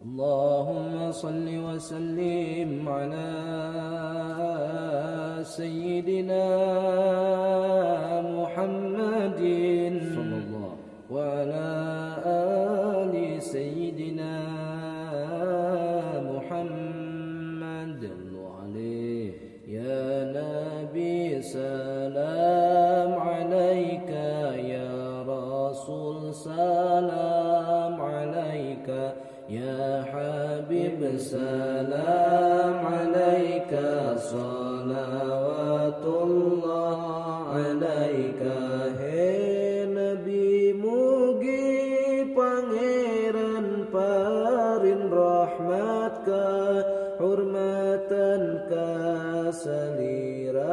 اللهم صل وسلم على سيدنا محمد صلى الله وعلى آل سيدنا محمد الله عليه يا نبي سلام عليك يا رسول سلام عليك يا حبيب سلام عليك صلوات الله عليك He Nabi mugi pangeran parin rahmat ka hurmatan ka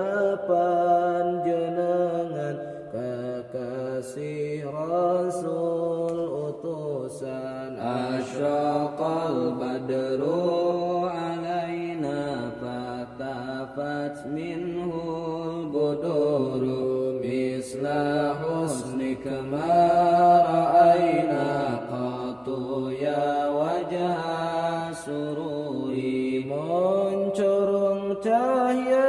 salirapan jenengan kakasih Rasul utusan asyaqal badru alaina fatafat minhul buduru misla husnika ma ra'aina qatu ya wajah sururi moncorong cahya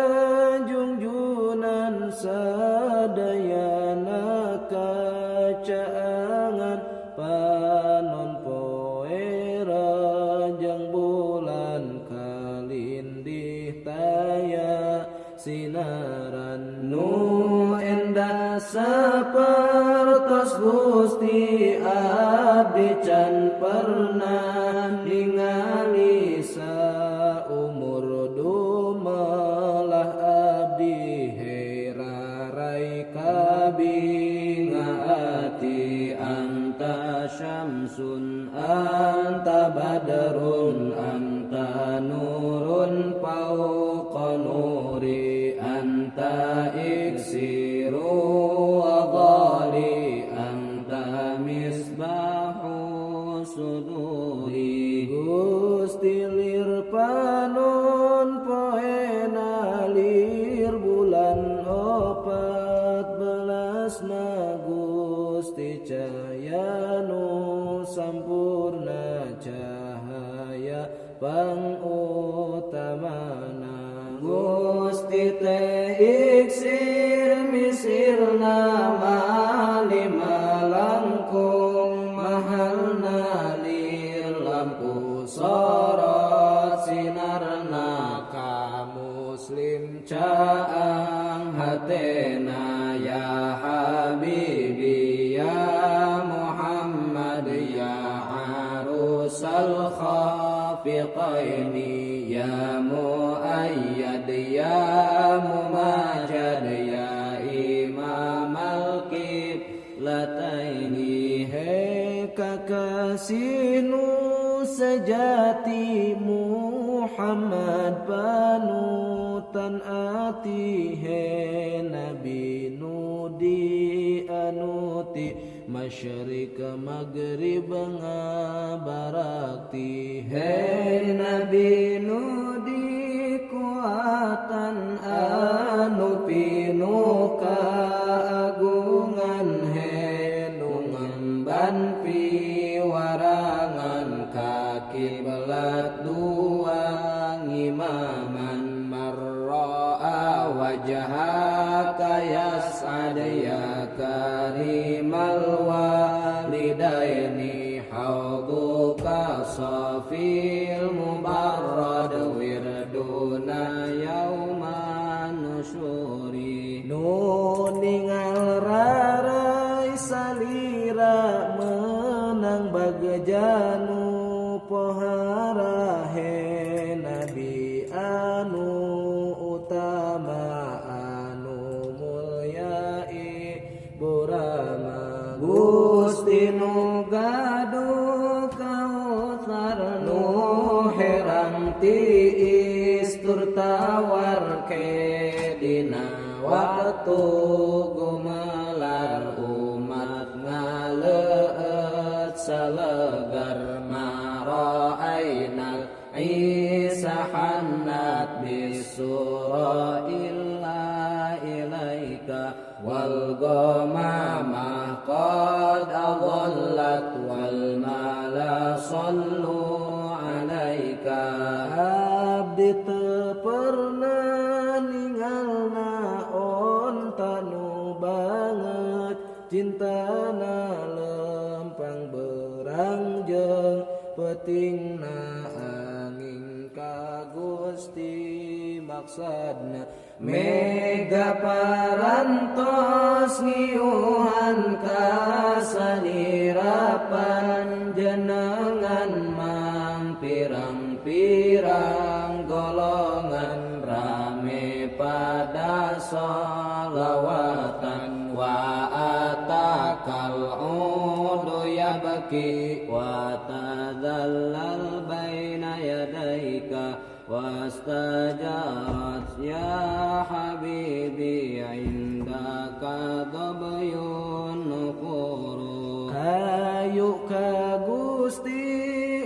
junjunan sadayana kacaangan panon poe rajang bulan kalindih taya sinaran nu endah sapertos Gusti abdi can pernah ningali saumur dumelah abdi herarai kabinga ati anta syamsun anta badrun anta nurun fauqa nuri anta iksiru wa dhali anta misbahu suduri Gusti lir panon poe nalir bulan 14 na Gusti cahya nu sampurna cahaya pangutamana Gusti teh iksir misirna malima langkung mahalna lir lampu sorot sinarna ka muslim caang hatena ya habibi ya Muhammad ya arusal khafiqaini ya muayyad ya mumajad ya imamal qiblataini he kakasih nu sejati Muhammad panutan ati he nabi nu dianuti masyrik maghrib ngabarakti he nabi nu dikuatan anu pinu kaagungan he nu ngemban piwarangan kaki belat dua imaman marra'a wajhaka yas'ad ya karimal walidaini hauduka safil mubarrad wirduna yauman nusyuri nu ningal rarai salira menang bagajanu pohara he nabi anu utama anu mulyai burama Gusti nu gaduh kautsar nu herang tiis tur tawar ke dina waktu gumelar umat ngaleut salegar mara'ainal Isa hannat bisura illa ilaika wal ghamama qad adallat wal mala sallu cintana lempang berang jeung petingna angin ka Gusti maksadna mega parantos ngiuhan kasanirapan jenengan mang pirang-pirang golongan rame pada sholawatan wa atakal udu yabki wa tadallal baina yadaika wastajarat ya habibi indaka dhabyun nukuru hayu ka Gusti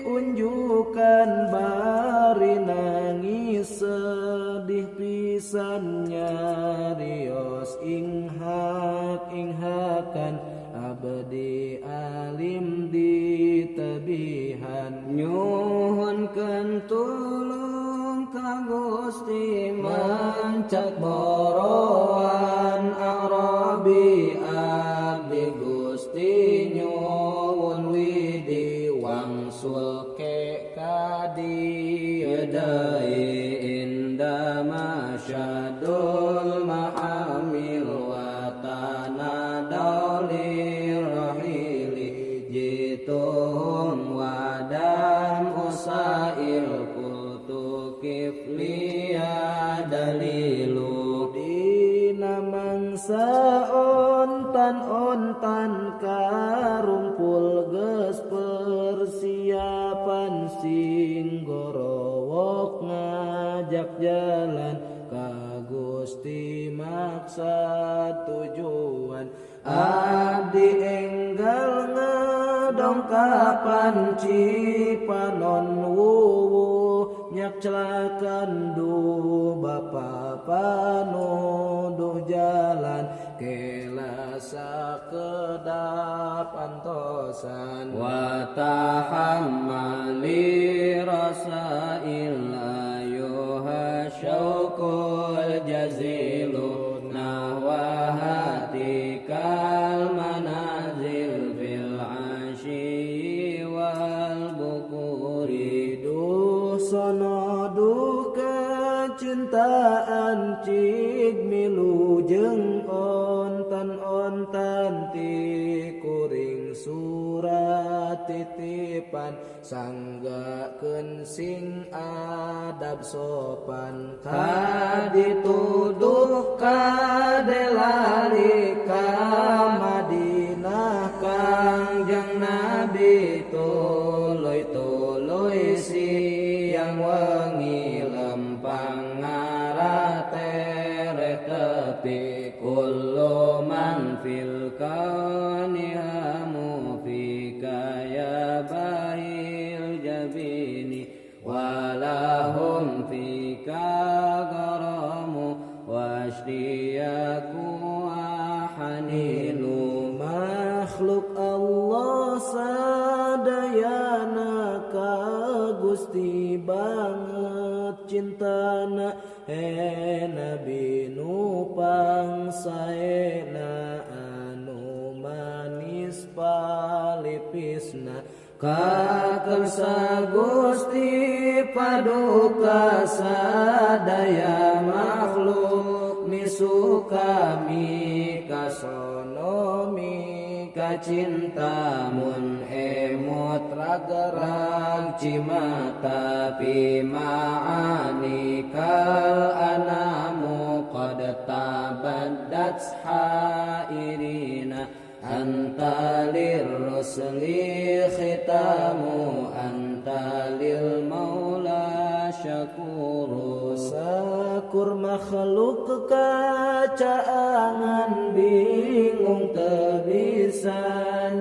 unjukan bari nangis sedih pisan nyarios inghakan abdi alim di tebihan nyuhun kentulung ka Gusti mancak boroan arabi abdi Gusti nyuwun widi wangsul ke kadi yadai inda masyadul mahamil wa tanadaulir rahili jituhum wadam usail kultu kifliya dalilu dina mangsa ontan karumpul geus persiapan sing gorowok ngajak jalan ka Gusti maksa tujuan abdi enggal ngadongkapan cipanon wuwu nyak celakan du bapa panuduh jalan kela sakedap antosan wa tahammali rasail ayuha syauqul jazilu nahwa hatikal manazil fil asyi wal bukuri duh sono duh kecintaan cig milu jeung ontan ti kuring surat titipan sanggakeun sing adab sopan kadituduh kadelali ka Madinah Kangjeng Nabi tuluy siang wengi lempang ngarah tereh tepi kullu man fil kauni hamu fika ya bahil jabini walahum fika garamu wasdiyaku ahanilu makhluk Allah sadayana ka Gusti banget cintana Nabi nu pangsaena anu manis palipisna kakersa Gusti paduka sadaya makhluk misuka mika sonomi kacinta mun emot ragerang cimata pima'ani kal anamu qad tabaddat hairina anta lirrusli khitamu anta lil maula syakuru sakur makhluk kacaangan bingung tebisa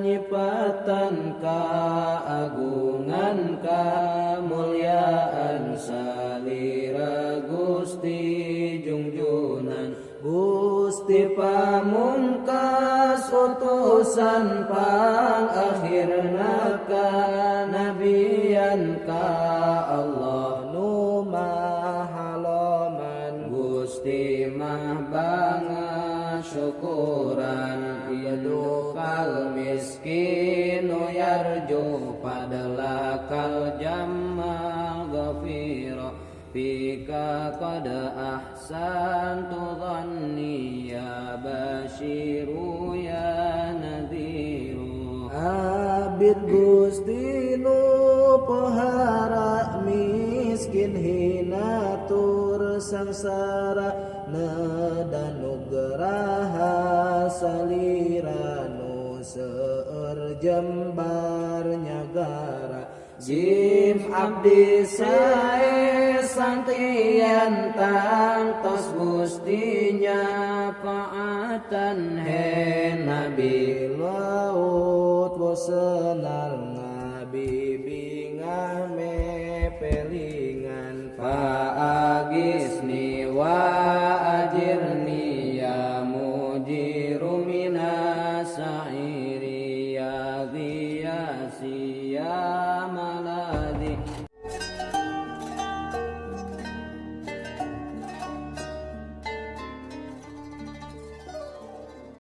nyipatan kaagungan kamulyaan salira Gusti jungjunan Gusti pamungkas utusan pang akhirna ka nabiyan ka Allah nu mahaloman Gusti mah banget syukuran idukal miskinu yarju padlakal jammal ghafira fika qad ahsantu dhanni ya basyiru ya nadhiru. Abid Gusti nu pohara miskin hina tur sangsara nedanugraha salira nu seueur jembar nyagara. Jim abdi sae santian tangtos Gusti nyafaatan he nabi laut bosenar ngabibingah me peli